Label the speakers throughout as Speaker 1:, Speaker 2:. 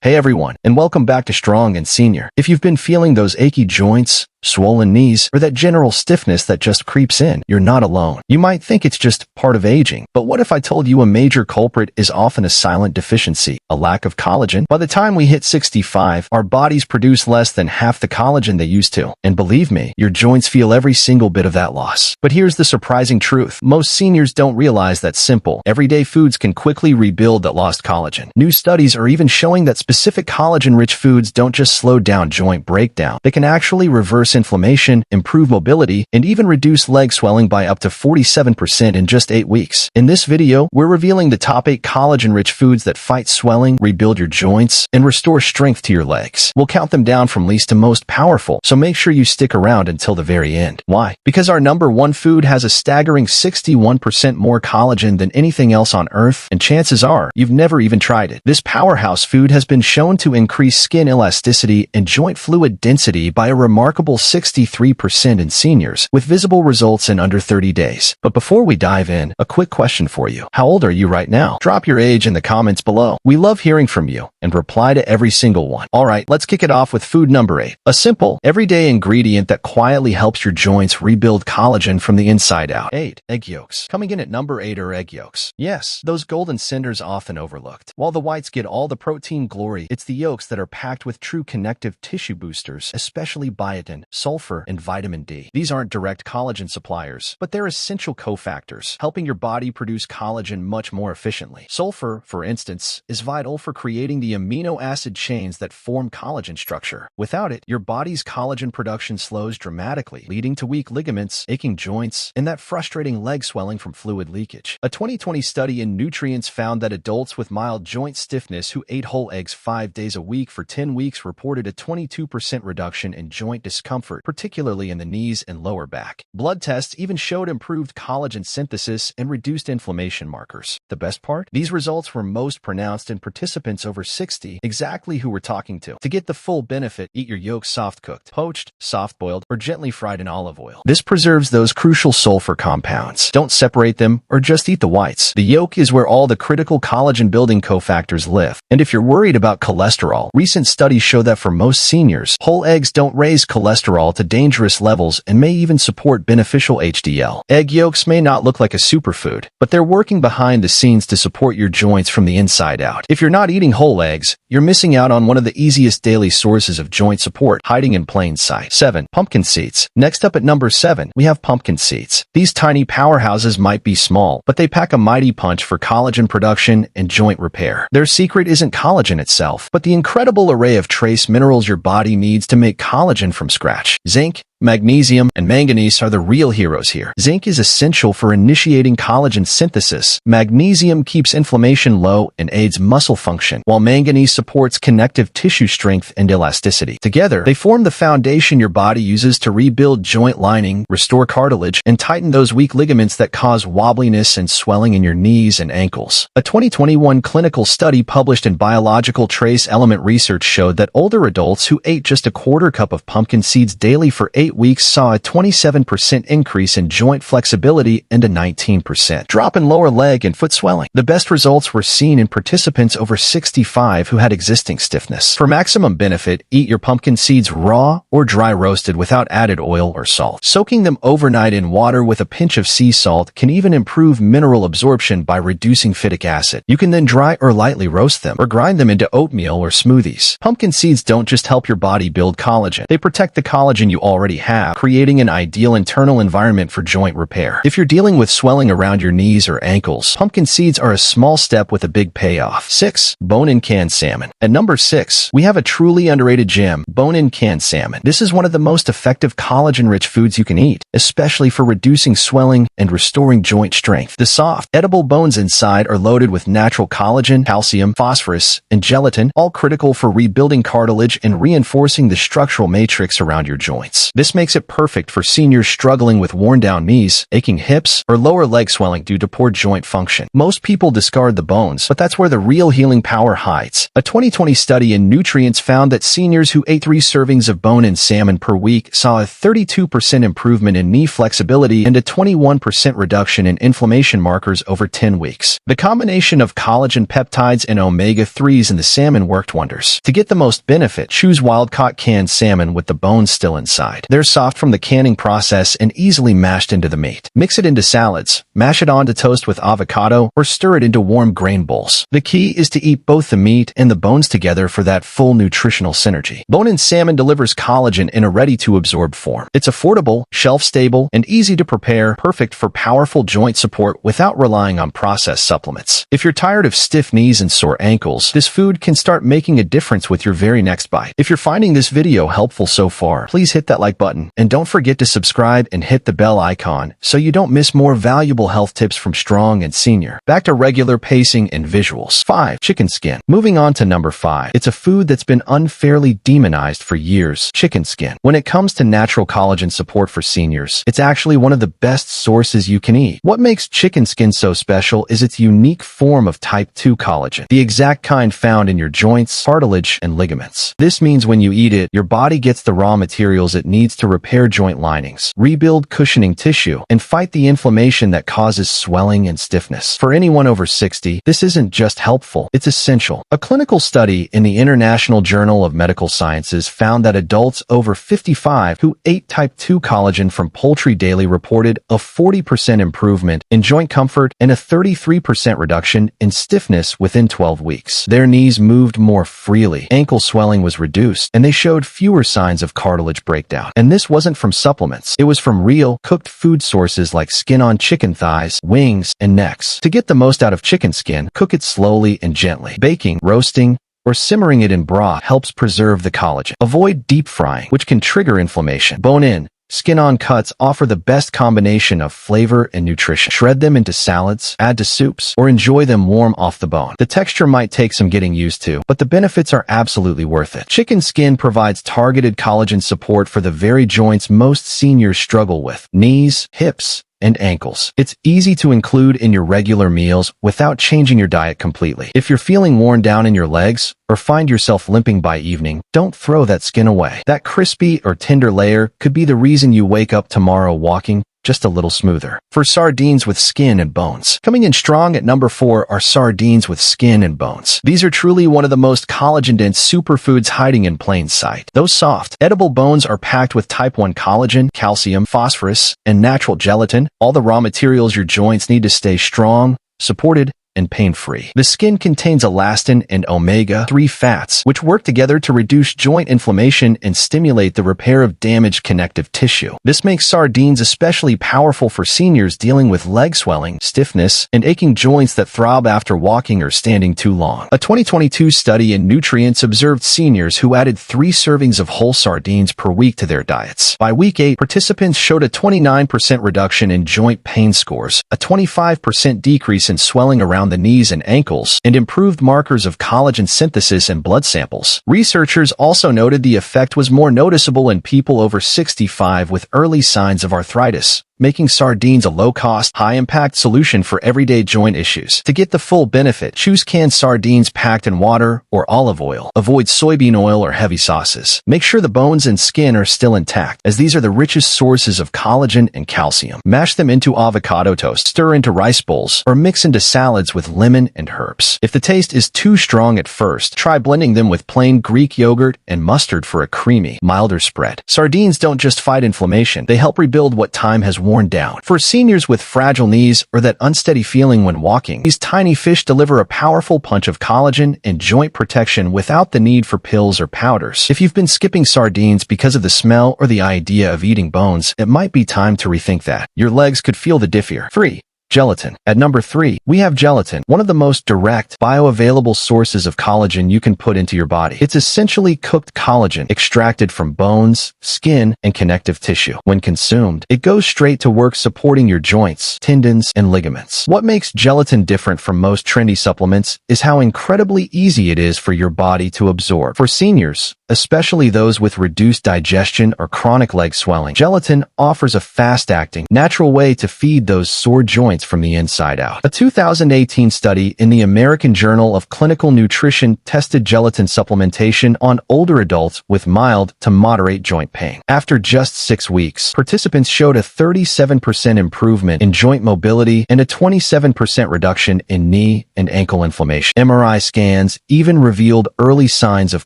Speaker 1: Hey everyone, and welcome back to Strong and Senior. If you've been feeling those achy joints, swollen knees, or that general stiffness that just creeps in, you're not alone. You might think it's just part of aging, but what if I told you a major culprit is often a silent deficiency, a lack of collagen? By the time we hit 65, our bodies produce less than half the collagen they used to. And believe me, your joints feel every single bit of that loss. But here's the surprising truth. Most seniors don't realize that simple, everyday foods can quickly rebuild that lost collagen. New studies are even showing that specific collagen-rich foods don't just slow down joint breakdown, they can actually reverse inflammation, improve mobility, and even reduce leg swelling by up to 47% in just 8 weeks. In this video, we're revealing the top 8 collagen-rich foods that fight swelling, rebuild your joints, and restore strength to your legs. We'll count them down from least to most powerful, so make sure you stick around until the very end. Why? Because our number 1 food has a staggering 61% more collagen than anything else on Earth, and chances are, you've never even tried it. This powerhouse food has been shown to increase skin elasticity and joint fluid density by a remarkable 63% in seniors, with visible results in under 30 days. But before we dive in, a quick question for you. How old are you right now? Drop your age in the comments below. We love hearing from you, and reply to every single one. Alright, let's kick it off with food number 8. A simple, everyday ingredient that quietly helps your joints rebuild collagen from the inside out. 8. Egg yolks. Coming in at number 8 are egg yolks. Yes, those golden cinders often overlooked. While the whites get all the protein glory, it's the yolks that are packed with true connective tissue boosters, especially biotin, sulfur, and vitamin D. These aren't direct collagen suppliers, but they're essential cofactors, helping your body produce collagen much more efficiently. Sulfur, for instance, is vital for creating the amino acid chains that form collagen structure. Without it, your body's collagen production slows dramatically, leading to weak ligaments, aching joints, and that frustrating leg swelling from fluid leakage. A 2020 study in Nutrients found that adults with mild joint stiffness who ate whole eggs 5 days a week for 10 weeks reported a 22% reduction in joint discomfort, particularly in the knees and lower back. Blood tests even showed improved collagen synthesis and reduced inflammation markers. The best part? These results were most pronounced in participants over 60, exactly who we're talking to. To get the full benefit, eat your yolks soft-cooked, poached, soft-boiled, or gently fried in olive oil. This preserves those crucial sulfur compounds. Don't separate them or just eat the whites. The yolk is where all the critical collagen-building cofactors live. And if you're worried about cholesterol, recent studies show that for most seniors, whole eggs don't raise cholesterol to dangerous levels and may even support beneficial HDL. Egg yolks may not look like a superfood, but they're working behind the scenes to support your joints from the inside out. If you're not eating whole eggs, you're missing out on one of the easiest daily sources of joint support hiding in plain sight. 7. Pumpkin seeds. Next up at number 7, we have pumpkin seeds. These tiny powerhouses might be small, but they pack a mighty punch for collagen production and joint repair. Their secret isn't collagen itself, but the incredible array of trace minerals your body needs to make collagen from scratch. Zinc, magnesium, and manganese are the real heroes here. Zinc is essential for initiating collagen synthesis. Magnesium keeps inflammation low and aids muscle function, while manganese supports connective tissue strength and elasticity. Together, they form the foundation your body uses to rebuild joint lining, restore cartilage, and tighten those weak ligaments that cause wobbliness and swelling in your knees and ankles. A 2021 clinical study published in Biological Trace Element Research showed that older adults who ate just a quarter cup of pumpkin seeds daily for 8 weeks saw a 27% increase in joint flexibility and a 19% drop in lower leg and foot swelling. The best results were seen in participants over 65 who had existing stiffness. For maximum benefit, eat your pumpkin seeds raw or dry roasted without added oil or salt. Soaking them overnight in water with a pinch of sea salt can even improve mineral absorption by reducing phytic acid. You can then dry or lightly roast them or grind them into oatmeal or smoothies. Pumpkin seeds don't just help your body build collagen, they protect the collagen you already have, creating an ideal internal environment for joint repair. If you're dealing with swelling around your knees or ankles, pumpkin seeds are a small step with a big payoff. 6. Bone-in canned salmon. At number 6, we have a truly underrated gem, bone-in canned salmon. This is one of the most effective collagen-rich foods you can eat, especially for reducing swelling and restoring joint strength. The soft, edible bones inside are loaded with natural collagen, calcium, phosphorus, and gelatin, all critical for rebuilding cartilage and reinforcing the structural matrix around your joints. This This makes it perfect for seniors struggling with worn-down knees, aching hips, or lower leg swelling due to poor joint function. Most people discard the bones, but that's where the real healing power hides. A 2020 study in Nutrients found that seniors who ate 3 servings of bone-in salmon per week saw a 32% improvement in knee flexibility and a 21% reduction in inflammation markers over 10 weeks. The combination of collagen peptides and omega-3s in the salmon worked wonders. To get the most benefit, choose wild-caught canned salmon with the bones still inside. They're soft from the canning process and easily mashed into the meat. Mix it into salads, mash it onto toast with avocado, or stir it into warm grain bowls. The key is to eat both the meat and the bones together for that full nutritional synergy. Bone-in salmon delivers collagen in a ready-to-absorb form. It's affordable, shelf-stable, and easy to prepare, perfect for powerful joint support without relying on processed supplements. If you're tired of stiff knees and sore ankles, this food can start making a difference with your very next bite. If you're finding this video helpful so far, please hit that like button, and don't forget to subscribe and hit the bell icon so you don't miss more valuable health tips from Strong and Senior. Back to regular pacing and visuals. 5. Chicken skin. Moving on to number 5. It's a food that's been unfairly demonized for years. Chicken skin. When it comes to natural collagen support for seniors, it's actually one of the best sources you can eat. What makes chicken skin so special is its unique form of type 2 collagen, the exact kind found in your joints, cartilage, and ligaments. This means when you eat it, your body gets the raw materials it needs to repair joint linings, rebuild cushioning tissue, and fight the inflammation that causes swelling and stiffness. For anyone over 60, this isn't just helpful, it's essential. A clinical study in the International Journal of Medical Sciences found that adults over 55 who ate type 2 collagen from poultry daily reported a 40% improvement in joint comfort and a 33% reduction in stiffness within 12 weeks. Their knees moved more freely, ankle swelling was reduced, and they showed fewer signs of cartilage breakdown. And this wasn't from supplements. It was from real, cooked food sources like skin on chicken thighs, wings, and necks. To get the most out of chicken skin, cook it slowly and gently. Baking, roasting, or simmering it in broth helps preserve the collagen. Avoid deep frying, which can trigger inflammation. Bone-in, skin-on cuts offer the best combination of flavor and nutrition. Shred them into salads, add to soups, or enjoy them warm off the bone. The texture might take some getting used to, but the benefits are absolutely worth it. Chicken skin provides targeted collagen support for the very joints most seniors struggle with: knees, hips, and ankles. It's easy to include in your regular meals without changing your diet completely. If you're feeling worn down in your legs or find yourself limping by evening, don't throw that skin away. That crispy or tender layer could be the reason you wake up tomorrow walking just a little smoother. For sardines with skin and bones. Coming in strong at number 4 are sardines with skin and bones. These are truly one of the most collagen-dense superfoods hiding in plain sight. Those soft, edible bones are packed with type 1 collagen, calcium, phosphorus, and natural gelatin, all the raw materials your joints need to stay strong, supported, and pain-free. The skin contains elastin and omega-3 fats, which work together to reduce joint inflammation and stimulate the repair of damaged connective tissue. This makes sardines especially powerful for seniors dealing with leg swelling, stiffness, and aching joints that throb after walking or standing too long. A 2022 study in Nutrients observed seniors who added 3 servings of whole sardines per week to their diets. By week 8, participants showed a 29% reduction in joint pain scores, a 25% decrease in swelling around the knees and ankles, and improved markers of collagen synthesis in blood samples. Researchers also noted the effect was more noticeable in people over 65 with early signs of arthritis, making sardines a low-cost, high-impact solution for everyday joint issues. To get the full benefit, choose canned sardines packed in water or olive oil. Avoid soybean oil or heavy sauces. Make sure the bones and skin are still intact, as these are the richest sources of collagen and calcium. Mash them into avocado toast, stir into rice bowls, or mix into salads with lemon and herbs. If the taste is too strong at first, try blending them with plain Greek yogurt and mustard for a creamy, milder spread. Sardines don't just fight inflammation, they help rebuild what time has worn down. For seniors with fragile knees or that unsteady feeling when walking, these tiny fish deliver a powerful punch of collagen and joint protection without the need for pills or powders. If you've been skipping sardines because of the smell or the idea of eating bones, it might be time to rethink that. Your legs could feel the differ. 3. Gelatin. At number 3, we have gelatin, one of the most direct, bioavailable sources of collagen you can put into your body. It's essentially cooked collagen extracted from bones, skin, and connective tissue. When consumed, it goes straight to work supporting your joints, tendons, and ligaments. What makes gelatin different from most trendy supplements is how incredibly easy it is for your body to absorb. For seniors, especially those with reduced digestion or chronic leg swelling, gelatin offers a fast-acting, natural way to feed those sore joints from the inside out. A 2018 study in the American Journal of Clinical Nutrition tested gelatin supplementation on older adults with mild to moderate joint pain. After just 6 weeks, participants showed a 37% improvement in joint mobility and a 27% reduction in knee and ankle inflammation. MRI scans even revealed early signs of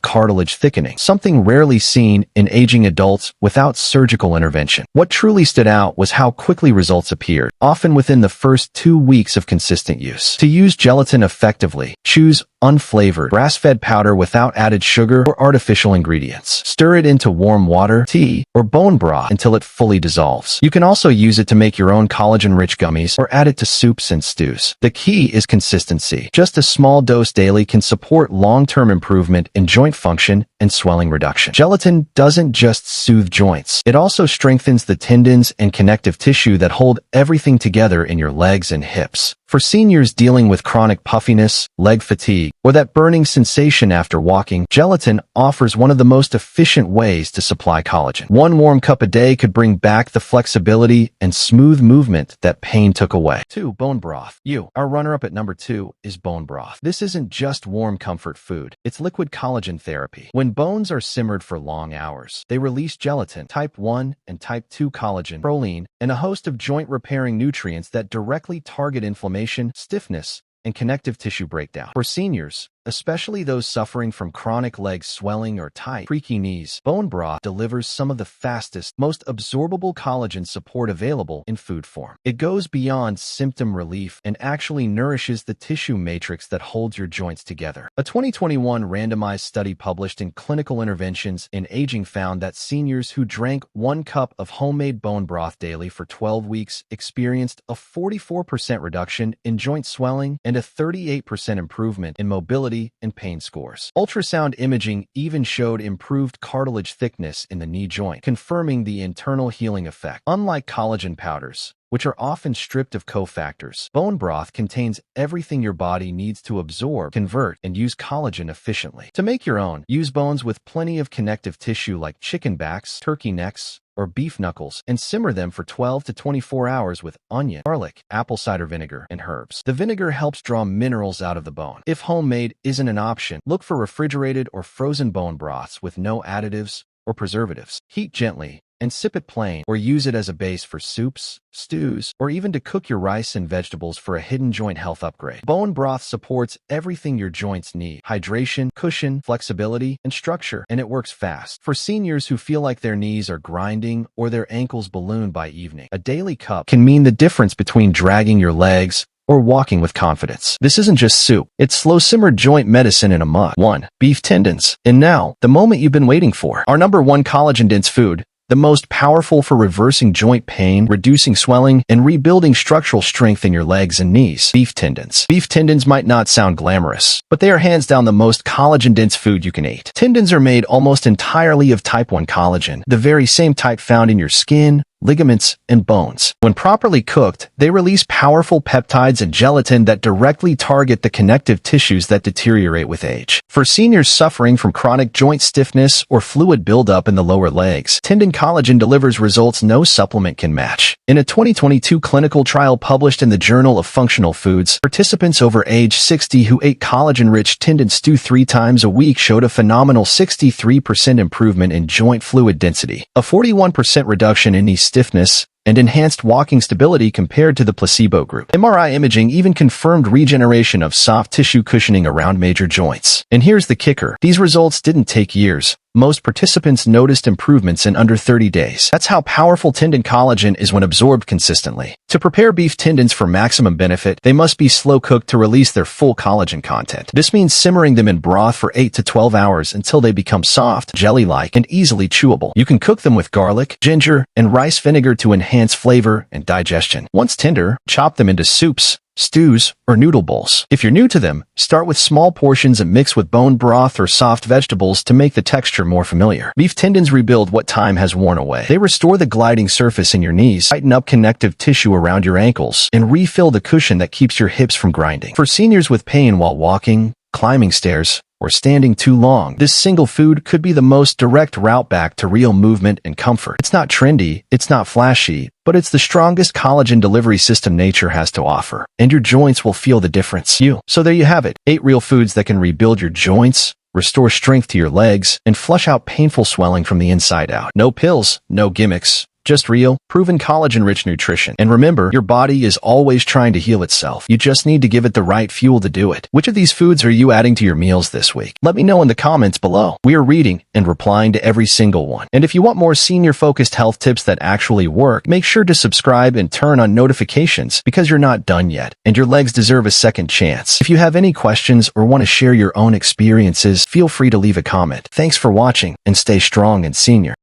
Speaker 1: cartilage thickening, something rarely seen in aging adults without surgical intervention. What truly stood out was how quickly results appeared, often within the first 2 weeks of consistent use. To use gelatin effectively, choose unflavored, grass-fed powder without added sugar or artificial ingredients. Stir it into warm water, tea, or bone broth until it fully dissolves. You can also use it to make your own collagen-rich gummies or add it to soups and stews. The key is consistency. Just a small dose daily can support long-term improvement in joint function and swelling reduction. Gelatin doesn't just soothe joints. It also strengthens the tendons and connective tissue that hold everything together in your legs and hips. For seniors dealing with chronic puffiness, leg fatigue, or that burning sensation after walking, gelatin offers one of the most efficient ways to supply collagen. 1 warm cup a day could bring back the flexibility and smooth movement that pain took away. 2. Bone broth. Our runner-up at number 2 is bone broth. This isn't just warm comfort food. It's liquid collagen therapy. When bones are simmered for long hours, they release gelatin, type 1 and type 2 collagen, proline, and a host of joint-repairing nutrients that directly target inflammation, stiffness, and connective tissue breakdown. For seniors, especially those suffering from chronic leg swelling or tight, creaky knees, bone broth delivers some of the fastest, most absorbable collagen support available in food form. It goes beyond symptom relief and actually nourishes the tissue matrix that holds your joints together. A 2021 randomized study published in Clinical Interventions in Aging found that seniors who drank 1 cup of homemade bone broth daily for 12 weeks experienced a 44% reduction in joint swelling and a 38% improvement in mobility and pain scores. Ultrasound imaging even showed improved cartilage thickness in the knee joint, confirming the internal healing effect. Unlike collagen powders, which are often stripped of cofactors, bone broth contains everything your body needs to absorb, convert, and use collagen efficiently. To make your own, use bones with plenty of connective tissue like chicken backs, turkey necks, or beef knuckles, and simmer them for 12 to 24 hours with onion, garlic, apple cider vinegar, and herbs. The vinegar helps draw minerals out of the bone. If homemade isn't an option, look for refrigerated or frozen bone broths with no additives or preservatives. Heat gently and sip it plain, or use it as a base for soups, stews, or even to cook your rice and vegetables for a hidden joint health upgrade. Bone broth supports everything your joints need: hydration, cushion, flexibility, and structure, and it works fast. For seniors who feel like their knees are grinding or their ankles balloon by evening, a daily cup can mean the difference between dragging your legs or walking with confidence. This isn't just soup. It's slow-simmered joint medicine in a mug. 1. Beef tendons. And now, the moment you've been waiting for. Our number 1 collagen-dense food, the most powerful for reversing joint pain, reducing swelling, and rebuilding structural strength in your legs and knees. Beef tendons. Beef tendons might not sound glamorous, but they are hands down the most collagen-dense food you can eat. Tendons are made almost entirely of type 1 collagen, the very same type found in your skin, ligaments, and bones. When properly cooked, they release powerful peptides and gelatin that directly target the connective tissues that deteriorate with age. For seniors suffering from chronic joint stiffness or fluid buildup in the lower legs, tendon collagen delivers results no supplement can match. In a 2022 clinical trial published in the Journal of Functional Foods, participants over age 60 who ate collagen-rich tendon stew 3 times a week showed a phenomenal 63% improvement in joint fluid density, a 41% reduction in knee stiffness, and enhanced walking stability compared to the placebo group. MRI imaging even confirmed regeneration of soft tissue cushioning around major joints. And here's the kicker: these results didn't take years. Most participants noticed improvements in under 30 days. That's how powerful tendon collagen is when absorbed consistently. To prepare beef tendons for maximum benefit, they must be slow cooked to release their full collagen content. This means simmering them in broth for 8 to 12 hours until they become soft, jelly-like, and easily chewable. You can cook them with garlic, ginger, and rice vinegar to enhance enhance flavor and digestion. Once tender, chop them into soups, stews, or noodle bowls. If you're new to them, start with small portions and mix with bone broth or soft vegetables to make the texture more familiar. Beef tendons rebuild what time has worn away. They restore the gliding surface in your knees, tighten up connective tissue around your ankles, and refill the cushion that keeps your hips from grinding. For seniors with pain while walking, climbing stairs, or standing too long, this single food could be the most direct route back to real movement and comfort. It's not trendy, it's not flashy, but it's the strongest collagen delivery system nature has to offer, and your joints will feel the difference. So there you have it, 8 real foods that can rebuild your joints, restore strength to your legs, and flush out painful swelling from the inside out. No pills, no gimmicks. Just real, proven collagen-rich nutrition. And remember, your body is always trying to heal itself. You just need to give it the right fuel to do it. Which of these foods are you adding to your meals this week? Let me know in the comments below. We are reading and replying to every single one. And if you want more senior-focused health tips that actually work, make sure to subscribe and turn on notifications because you're not done yet, and your legs deserve a second chance. If you have any questions or want to share your own experiences, feel free to leave a comment. Thanks for watching, and stay strong and senior.